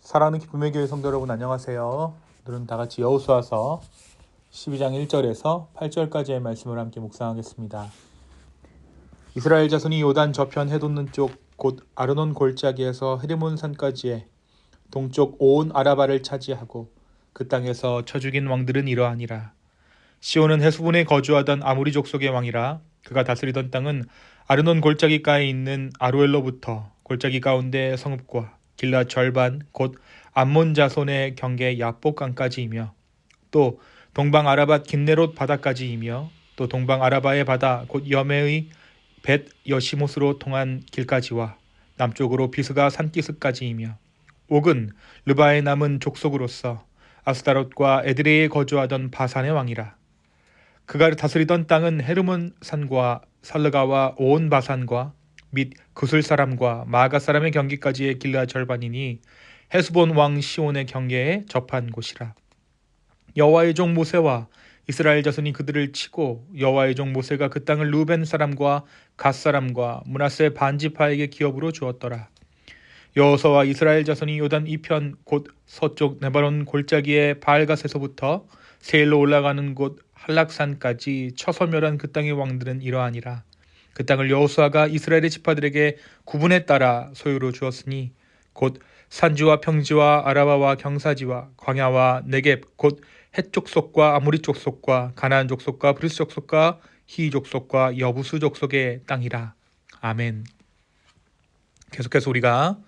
사랑하는 기쁨의 교회 성도 여러분 안녕하세요. 오늘은 다같이 여호수아서 12장 1절에서 8절까지의 말씀을 함께 묵상하겠습니다. 이스라엘 자손이 요단 저편 해돋는 쪽 곧 아르논 골짜기에서 헤르몬 산까지의 동쪽 온 아라바를 차지하고 그 땅에서 쳐 죽인 왕들은 이러하니라. 시온은 헤스본에 거주하던 아모리 족속의 왕이라. 그가 다스리던 땅은 아르논 골짜기가에 있는 아로엘로부터 골짜기 가운데 성읍과 길랏 절반 곧 암몬 자손의 경계 야복강까지이며 또 동방 아라밧 긴네롯 바다까지이며 또 동방 아라바의 바다 곧 여메의 벳 여시못으로 통한 길까지와 남쪽으로 비스가 산기슭까지이며 옥은 르바에 남은 족속으로서 아스다롯과 에드레이에 거주하던 바산의 왕이라. 그가 다스리던 땅은 헤르몬 산과 살르가와 온 바산과 및 구슬 사람과 마가 사람의 경계까지의 길라 절반이니 헤스본 왕 시온의 경계에 접한 곳이라. 여호와의 종 모세와 이스라엘 자손이 그들을 치고 여호와의 종 모세가 그 땅을 루벤 사람과 갓 사람과 므낫세 반지파에게 기업으로 주었더라. 여호수아와 이스라엘 자손이 요단 이편 곧 서쪽 네바론 골짜기의 바알갓에서부터 세일로 올라가는 곳 한락산까지 쳐서 멸한 그 땅의 왕들은 이러하니라. 그 땅을 여호수아가 이스라엘의 지파들에게 구분에 따라 소유로 주었으니 곧 산지와 평지와 아라바와 경사지와 광야와 네겝 곧 헷 족속과 아모리 족속과 가나안 족속과 브리스 족속과 히 족속과 여부수 족속의 땅이라. 아멘. 계속해서 우리가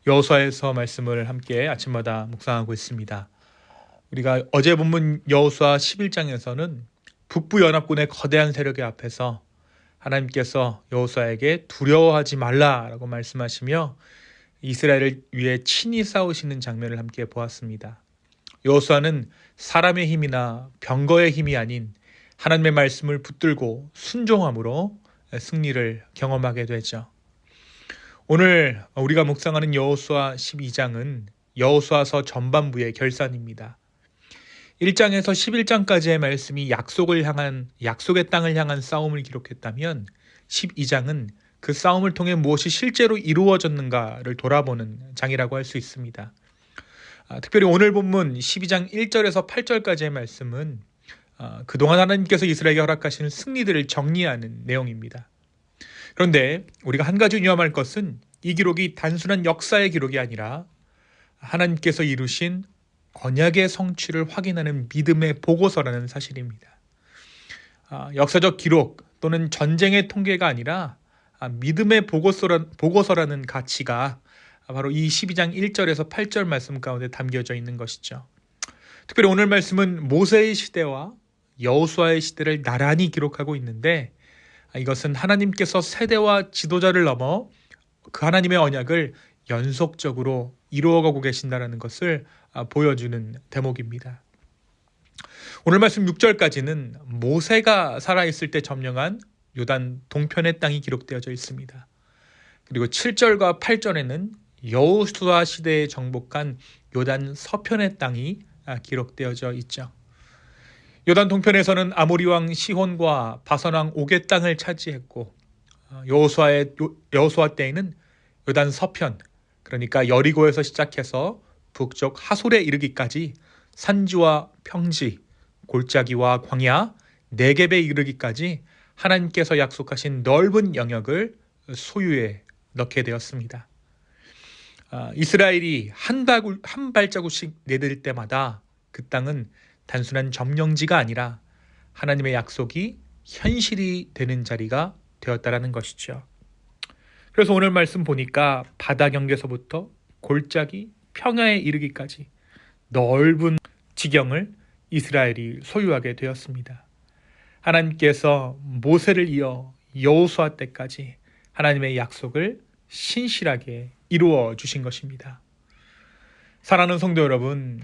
여호수아에서 말씀을 함께 아침마다 묵상하고 있습니다. 우리가 어제 본문 여호수아 11장에서는 북부 연합군의 거대한 세력의 앞에서 하나님께서 여호수아에게 두려워하지 말라라고 말씀하시며 이스라엘을 위해 친히 싸우시는 장면을 함께 보았습니다. 여호수아는 사람의 힘이나 병거의 힘이 아닌 하나님의 말씀을 붙들고 순종함으로 승리를 경험하게 되죠. 오늘 우리가 묵상하는 여호수아 12장은 여호수아서 전반부의 결산입니다. 1장에서 11장까지의 말씀이 약속의 땅을 향한 싸움을 기록했다면 12장은 그 싸움을 통해 무엇이 실제로 이루어졌는가를 돌아보는 장이라고 할 수 있습니다. 특별히 오늘 본문 12장 1절에서 8절까지의 말씀은 그동안 하나님께서 이스라엘에게 허락하시는 승리들을 정리하는 내용입니다. 그런데 우리가 한 가지 유념할 것은 이 기록이 단순한 역사의 기록이 아니라 하나님께서 이루신 언약의 성취를 확인하는 믿음의 보고서라는 사실입니다. 역사적 기록 또는 전쟁의 통계가 아니라 믿음의 보고서라는 가치가 바로 이 12장 1절에서 8절 말씀 가운데 담겨져 있는 것이죠. 특별히 오늘 말씀은 모세의 시대와 여호수아의 시대를 나란히 기록하고 있는데 이것은 하나님께서 세대와 지도자를 넘어 그 하나님의 언약을 연속적으로 이루어가고 계신다는 것을 보여주는 대목입니다. 오늘 말씀 6절까지는 모세가 살아있을 때 점령한 요단 동편의 땅이 기록되어져 있습니다. 그리고 7절과 8절에는 여호수아 시대에 정복한 요단 서편의 땅이 기록되어져 있죠. 요단 동편에서는 아모리 왕 시혼과 바산 왕 옥의 땅을 차지했고 여호수아 때에는 요단 서편, 그러니까 여리고에서 시작해서 북쪽 하솔에 이르기까지 산지와 평지, 골짜기와 광야, 네겝에 이르기까지 하나님께서 약속하신 넓은 영역을 소유에 넣게 되었습니다. 이스라엘이 한 발자국씩 내딜 때마다 그 땅은 단순한 점령지가 아니라 하나님의 약속이 현실이 되는 자리가 되었다라는 것이죠. 그래서 오늘 말씀 보니까 바다 경계서부터 골짜기, 평야에 이르기까지 넓은 지경을 이스라엘이 소유하게 되었습니다. 하나님께서 모세를 이어 여호수아 때까지 하나님의 약속을 신실하게 이루어 주신 것입니다. 사랑하는 성도 여러분,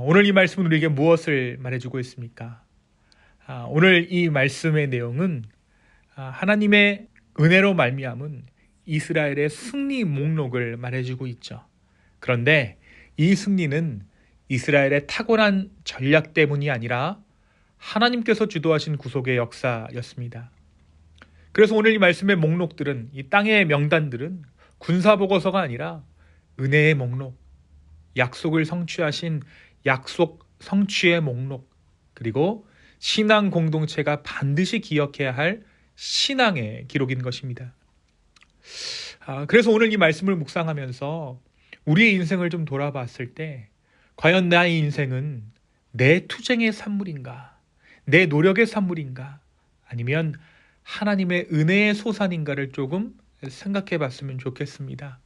오늘 이 말씀은 우리에게 무엇을 말해주고 있습니까? 오늘 이 말씀의 내용은 하나님의 은혜로 말미암은 이스라엘의 승리 목록을 말해주고 있죠. 그런데 이 승리는 이스라엘의 타고난 전략 때문이 아니라 하나님께서 주도하신 구속의 역사였습니다. 그래서 오늘 이 말씀의 목록들은, 이 땅의 명단들은 군사보고서가 아니라 은혜의 목록, 약속을 성취하신 약속 성취의 목록, 그리고 신앙 공동체가 반드시 기억해야 할 신앙의 기록인 것입니다. 그래서 오늘 이 말씀을 묵상하면서 우리의 인생을 좀 돌아봤을 때 과연 나의 인생은 내 투쟁의 산물인가? 내 노력의 산물인가? 아니면 하나님의 은혜의 소산인가를 조금 생각해 봤으면 좋겠습니다.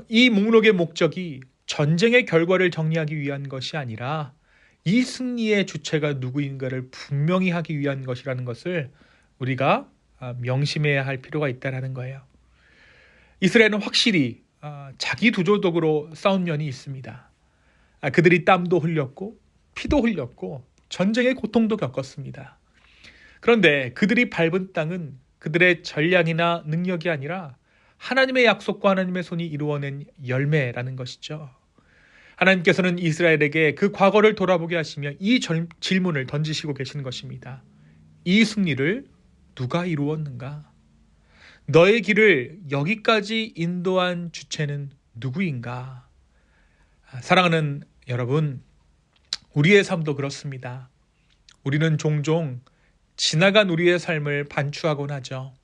이 목록의 목적이 전쟁의 결과를 정리하기 위한 것이 아니라 이 승리의 주체가 누구인가를 분명히 하기 위한 것이라는 것을 우리가 명심해야 할 필요가 있다는 거예요. 이스라엘은 확실히 자기 두조독으로 싸운 면이 있습니다. 그들이 땀도 흘렸고 피도 흘렸고 전쟁의 고통도 겪었습니다. 그런데 그들이 밟은 땅은 그들의 전략이나 능력이 아니라 하나님의 약속과 하나님의 손이 이루어낸 열매라는 것이죠. 하나님께서는 이스라엘에게 그 과거를 돌아보게 하시며 이 질문을 던지시고 계시는 것입니다. 이 승리를 누가 이루었는가? 너의 길을 여기까지 인도한 주체는 누구인가? 사랑하는 여러분, 우리의 삶도 그렇습니다. 우리는 종종 지나간 우리의 삶을 반추하곤 하죠.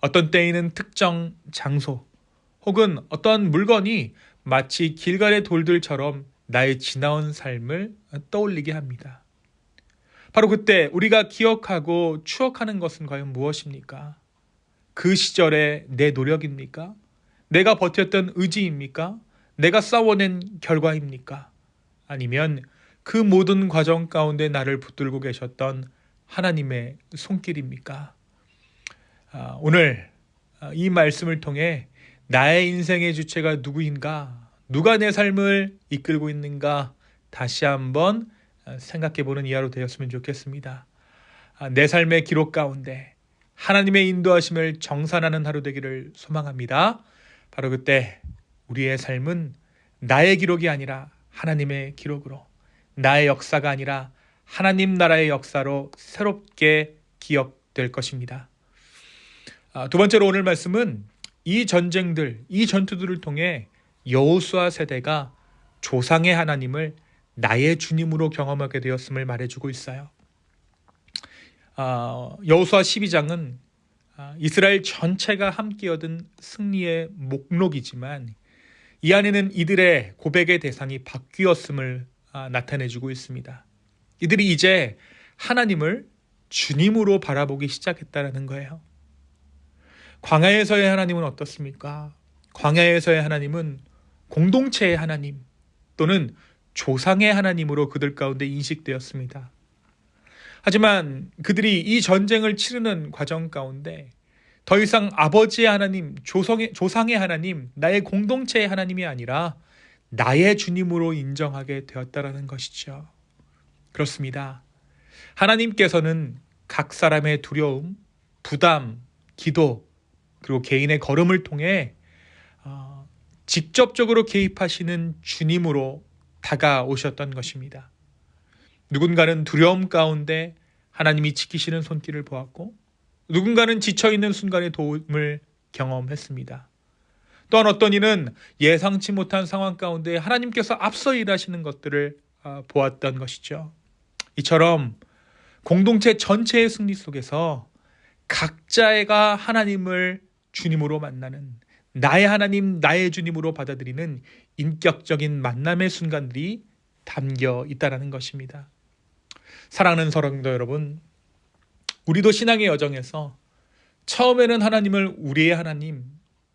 어떤 때에는 특정 장소 혹은 어떤 물건이 마치 길갈의 돌들처럼 나의 지나온 삶을 떠올리게 합니다. 바로 그때 우리가 기억하고 추억하는 것은 과연 무엇입니까? 그 시절의 내 노력입니까? 내가 버텼던 의지입니까? 내가 싸워낸 결과입니까? 아니면 그 모든 과정 가운데 나를 붙들고 계셨던 하나님의 손길입니까? 오늘 이 말씀을 통해 나의 인생의 주체가 누구인가? 누가 내 삶을 이끌고 있는가? 다시 한번 생각해보는 이하로 되었으면 좋겠습니다. 내 삶의 기록 가운데 하나님의 인도하심을 정산하는 하루 되기를 소망합니다. 바로 그때 우리의 삶은 나의 기록이 아니라 하나님의 기록으로, 나의 역사가 아니라 하나님 나라의 역사로 새롭게 기억될 것입니다. 두 번째로 오늘 말씀은 이 전쟁들, 이 전투들을 통해 여호수아 세대가 조상의 하나님을 나의 주님으로 경험하게 되었음을 말해주고 있어요. 여호수아 12장은 이스라엘 전체가 함께 얻은 승리의 목록이지만 이 안에는 이들의 고백의 대상이 바뀌었음을 나타내주고 있습니다. 이들이 이제 하나님을 주님으로 바라보기 시작했다는 거예요. 광야에서의 하나님은 어떻습니까? 광야에서의 하나님은 공동체의 하나님 또는 조상의 하나님으로 그들 가운데 인식되었습니다. 하지만 그들이 이 전쟁을 치르는 과정 가운데 더 이상 아버지의 하나님, 조상의 하나님, 나의 공동체의 하나님이 아니라 나의 주님으로 인정하게 되었다는 것이죠. 그렇습니다. 하나님께서는 각 사람의 두려움, 부담, 기도, 그리고 개인의 걸음을 통해 직접적으로 개입하시는 주님으로 다가오셨던 것입니다. 누군가는 두려움 가운데 하나님이 지키시는 손길을 보았고 누군가는 지쳐있는 순간의 도움을 경험했습니다. 또한 어떤 이는 예상치 못한 상황 가운데 하나님께서 앞서 일하시는 것들을 보았던 것이죠. 이처럼 공동체 전체의 승리 속에서 각자가 하나님을 주님으로 만나는, 나의 하나님, 나의 주님으로 받아들이는 인격적인 만남의 순간들이 담겨 있다는 것입니다. 사랑하는 성도 여러분, 우리도 신앙의 여정에서 처음에는 하나님을 우리의 하나님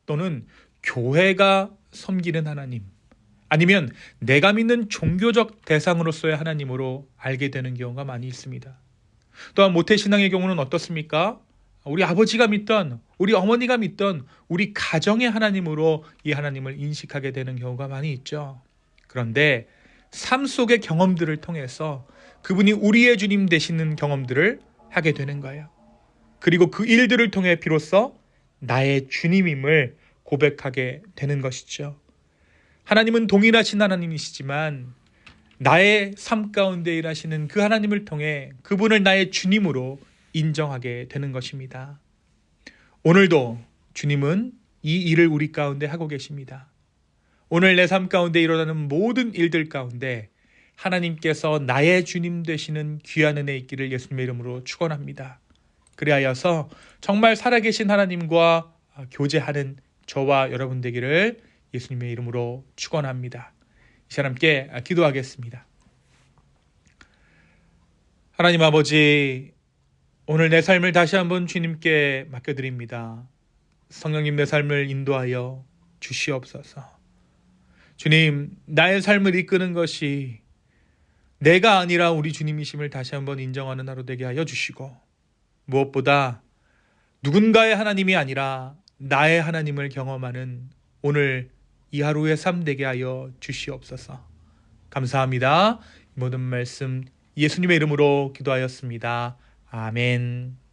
또는 교회가 섬기는 하나님, 아니면 내가 믿는 종교적 대상으로서의 하나님으로 알게 되는 경우가 많이 있습니다. 또한 모태신앙의 경우는 어떻습니까? 우리 아버지가 믿던, 우리 어머니가 믿던 우리 가정의 하나님으로 이 하나님을 인식하게 되는 경우가 많이 있죠. 그런데 삶 속의 경험들을 통해서 그분이 우리의 주님 되시는 경험들을 하게 되는 거예요. 그리고 그 일들을 통해 비로소 나의 주님임을 고백하게 되는 것이죠. 하나님은 동일하신 하나님이시지만 나의 삶 가운데 일하시는 그 하나님을 통해 그분을 나의 주님으로 인정하게 되는 것입니다. 오늘도 주님은 이 일을 우리 가운데 하고 계십니다. 오늘 내 삶 가운데 일어나는 모든 일들 가운데 하나님께서 나의 주님 되시는 귀한 은혜 있기를 예수님의 이름으로 축원합니다. 그리하여서 정말 살아계신 하나님과 교제하는 저와 여러분 되기를 예수님의 이름으로 축원합니다. 이 시간 함께 기도하겠습니다. 하나님 아버지, 오늘 내 삶을 다시 한번 주님께 맡겨드립니다. 성령님, 내 삶을 인도하여 주시옵소서. 주님, 나의 삶을 이끄는 것이 내가 아니라 우리 주님이심을 다시 한번 인정하는 하루 되게 하여 주시고, 무엇보다 누군가의 하나님이 아니라 나의 하나님을 경험하는 오늘 이 하루의 삶 되게 하여 주시옵소서. 감사합니다. 모든 말씀 예수님의 이름으로 기도하였습니다. 아멘.